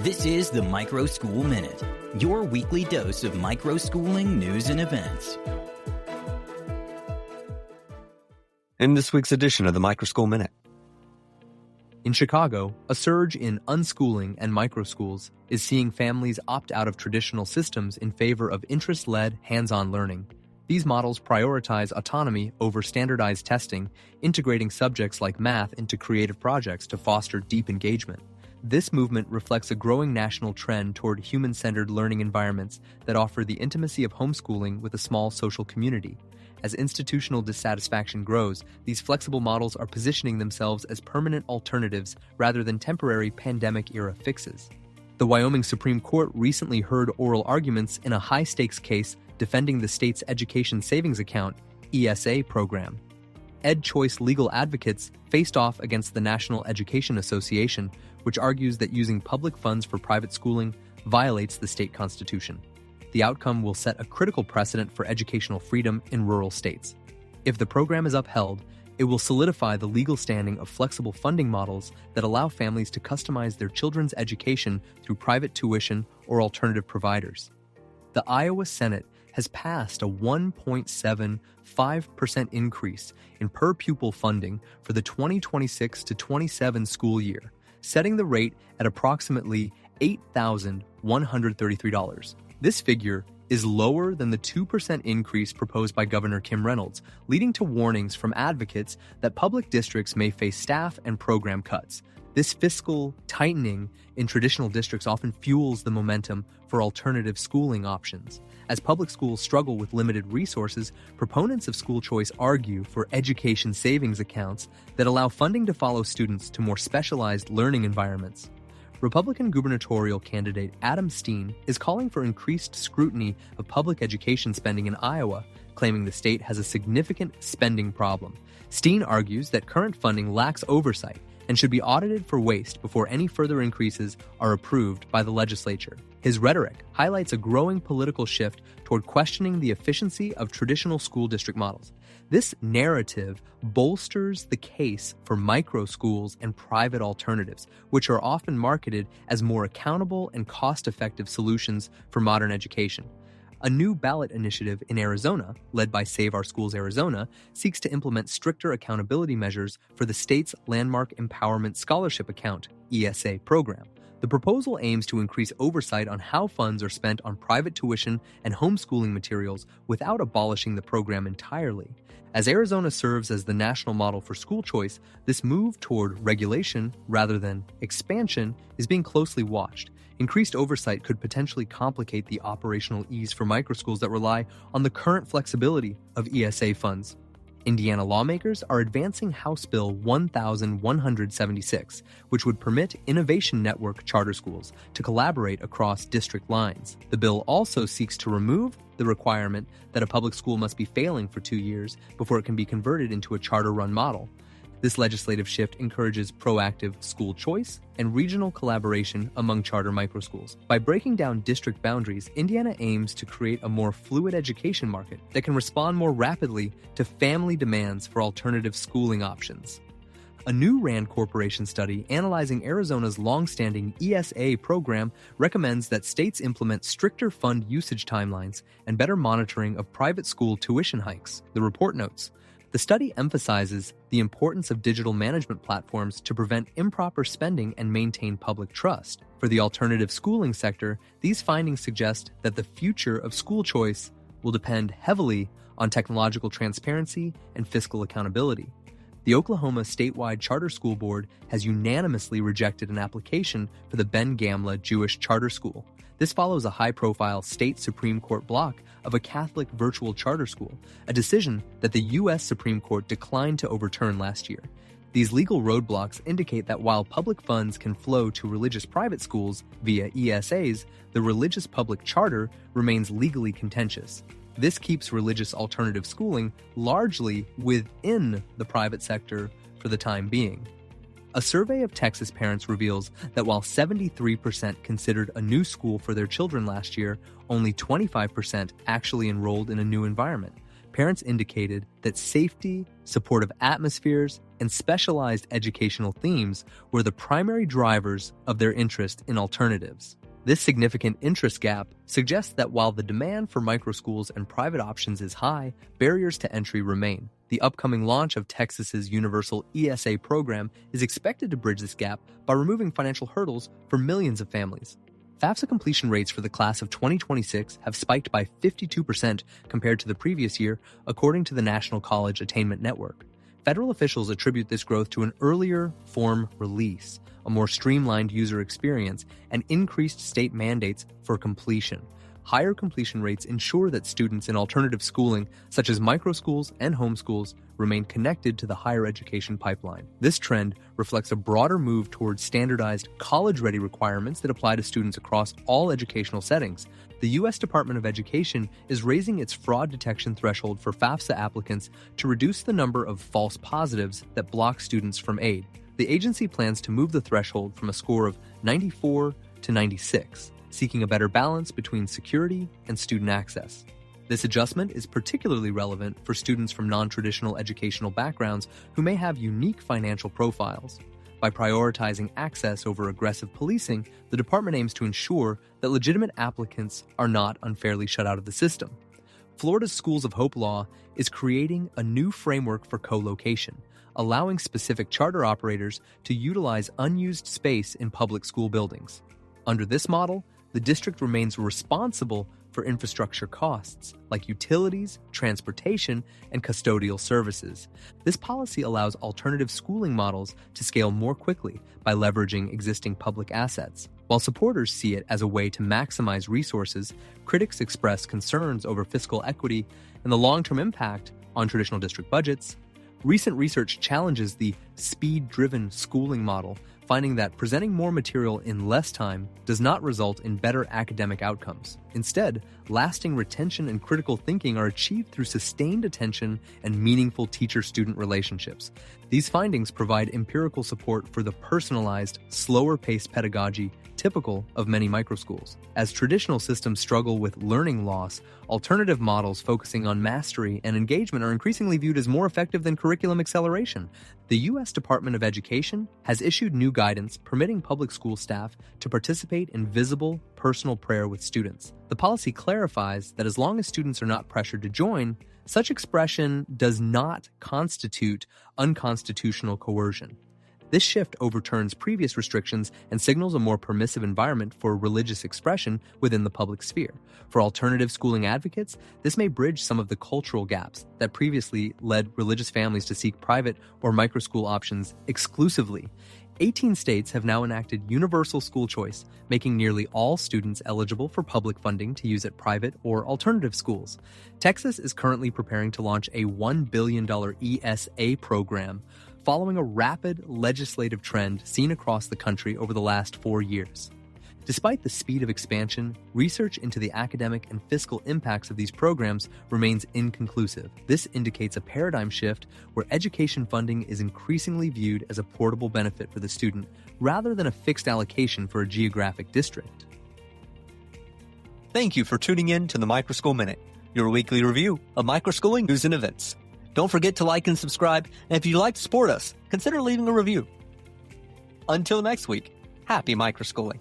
This is the Microschool Minute, your weekly dose of microschooling news and events. In this week's edition of the Microschool Minute. In Chicago, a surge in unschooling and microschools is seeing families opt out of traditional systems in favor of interest-led, hands-on learning. These models prioritize autonomy over standardized testing, integrating subjects like math into creative projects to foster deep engagement. This movement reflects a growing national trend toward human-centered learning environments that offer the intimacy of homeschooling with a small social community. As institutional dissatisfaction grows, these flexible models are positioning themselves as permanent alternatives rather than temporary pandemic-era fixes. The Wyoming Supreme Court recently heard oral arguments in a high-stakes case defending the state's Education Savings Account, ESA, program. EdChoice legal advocates faced off against the National Education Association, which argues that using public funds for private schooling violates the state constitution. The outcome will set a critical precedent for educational freedom in rural states. If the program is upheld, it will solidify the legal standing of flexible funding models that allow families to customize their children's education through private tuition or alternative providers. The Iowa Senate has passed a 1.75% increase in per-pupil funding for the 2026 to 27 school year, setting the rate at approximately $8,133. This figure is lower than the 2% increase proposed by Governor Kim Reynolds, leading to warnings from advocates that public districts may face staff and program cuts. This fiscal tightening in traditional districts often fuels the momentum for alternative schooling options. As public schools struggle with limited resources, proponents of school choice argue for education savings accounts that allow funding to follow students to more specialized learning environments. Republican gubernatorial candidate Adam Steen is calling for increased scrutiny of public education spending in Iowa, claiming the state has a significant spending problem. Steen argues that current funding lacks oversight and should be audited for waste before any further increases are approved by the legislature. His rhetoric highlights a growing political shift toward questioning the efficiency of traditional school district models. This narrative bolsters the case for microschools and private alternatives, which are often marketed as more accountable and cost-effective solutions for modern education. A new ballot initiative in Arizona, led by Save Our Schools Arizona, seeks to implement stricter accountability measures for the state's Landmark Empowerment Scholarship Account, ESA, program. The proposal aims to increase oversight on how funds are spent on private tuition and homeschooling materials without abolishing the program entirely. As Arizona serves as the national model for school choice, this move toward regulation rather than expansion is being closely watched. Increased oversight could potentially complicate the operational ease for microschools that rely on the current flexibility of ESA funds. Indiana lawmakers are advancing House Bill 1176, which would permit Innovation Network charter schools to collaborate across district lines. The bill also seeks to remove the requirement that a public school must be failing for 2 years before it can be converted into a charter-run model. This legislative shift encourages proactive school choice and regional collaboration among charter microschools. By breaking down district boundaries, Indiana aims to create a more fluid education market that can respond more rapidly to family demands for alternative schooling options. A new RAND Corporation study analyzing Arizona's long-standing ESA program recommends that states implement stricter fund usage timelines and better monitoring of private school tuition hikes. The report notes, the study emphasizes the importance of digital management platforms to prevent improper spending and maintain public trust. For the alternative schooling sector, these findings suggest that the future of school choice will depend heavily on technological transparency and fiscal accountability. The Oklahoma Statewide Charter School Board has unanimously rejected an application for the Ben Gamla Jewish Charter School. This follows a high-profile state Supreme Court block of a Catholic virtual charter school, a decision that the U.S. Supreme Court declined to overturn last year. These legal roadblocks indicate that while public funds can flow to religious private schools via ESAs, the religious public charter remains legally contentious. This keeps religious alternative schooling largely within the private sector for the time being. A survey of Texas parents reveals that while 73% considered a new school for their children last year, only 25% actually enrolled in a new environment. parents indicated that safety, supportive atmospheres, and specialized educational themes were the primary drivers of their interest in alternatives. This significant interest gap suggests that while the demand for microschools and private options is high, barriers to entry remain. The upcoming launch of Texas's universal ESA program is expected to bridge this gap by removing financial hurdles for millions of families. FAFSA completion rates for the class of 2026 have spiked by 52% compared to the previous year, according to the National College Attainment Network. Federal officials attribute this growth to an earlier form release, a more streamlined user experience, and increased state mandates for completion. Higher completion rates ensure that students in alternative schooling, such as microschools and homeschools, remain connected to the higher education pipeline. This trend reflects a broader move towards standardized college-ready requirements that apply to students across all educational settings. The U.S. Department of Education is raising its fraud detection threshold for FAFSA applicants to reduce the number of false positives that block students from aid. The agency plans to move the threshold from a score of 94 to 96, seeking a better balance between security and student access. This adjustment is particularly relevant for students from non-traditional educational backgrounds who may have unique financial profiles. By prioritizing access over aggressive policing, the department aims to ensure that legitimate applicants are not unfairly shut out of the system. Florida's Schools of Hope law is creating a new framework for co-location, allowing specific charter operators to utilize unused space in public school buildings. Under this model, the district remains responsible for infrastructure costs like utilities, transportation, and custodial services. This policy allows alternative schooling models to scale more quickly by leveraging existing public assets. While supporters see it as a way to maximize resources, critics express concerns over fiscal equity and the long-term impact on traditional district budgets. Recent research challenges the speed-driven schooling model, finding that presenting more material in less time does not result in better academic outcomes. Instead, lasting retention and critical thinking are achieved through sustained attention and meaningful teacher-student relationships. These findings provide empirical support for the personalized, slower-paced pedagogy typical of many microschools. As traditional systems struggle with learning loss, alternative models focusing on mastery and engagement are increasingly viewed as more effective than curriculum acceleration. The U.S. Department of Education has issued new guidance permitting public school staff to participate in visible, personal prayer with students. The policy clarifies that as long as students are not pressured to join, such expression does not constitute unconstitutional coercion. This shift overturns previous restrictions and signals a more permissive environment for religious expression within the public sphere. For alternative schooling advocates, this may bridge some of the cultural gaps that previously led religious families to seek private or microschool options exclusively. 18 states have now enacted universal school choice, making nearly all students eligible for public funding to use at private or alternative schools. Texas is currently preparing to launch a $1 billion ESA program, following a rapid legislative trend seen across the country over the last 4 years. Despite the speed of expansion, research into the academic and fiscal impacts of these programs remains inconclusive. This indicates a paradigm shift where education funding is increasingly viewed as a portable benefit for the student rather than a fixed allocation for a geographic district. Thank you for tuning in to the Microschool Minute, your weekly review of microschooling news and events. Don't forget to like and subscribe, and if you'd like to support us, consider leaving a review. Until next week, happy microschooling.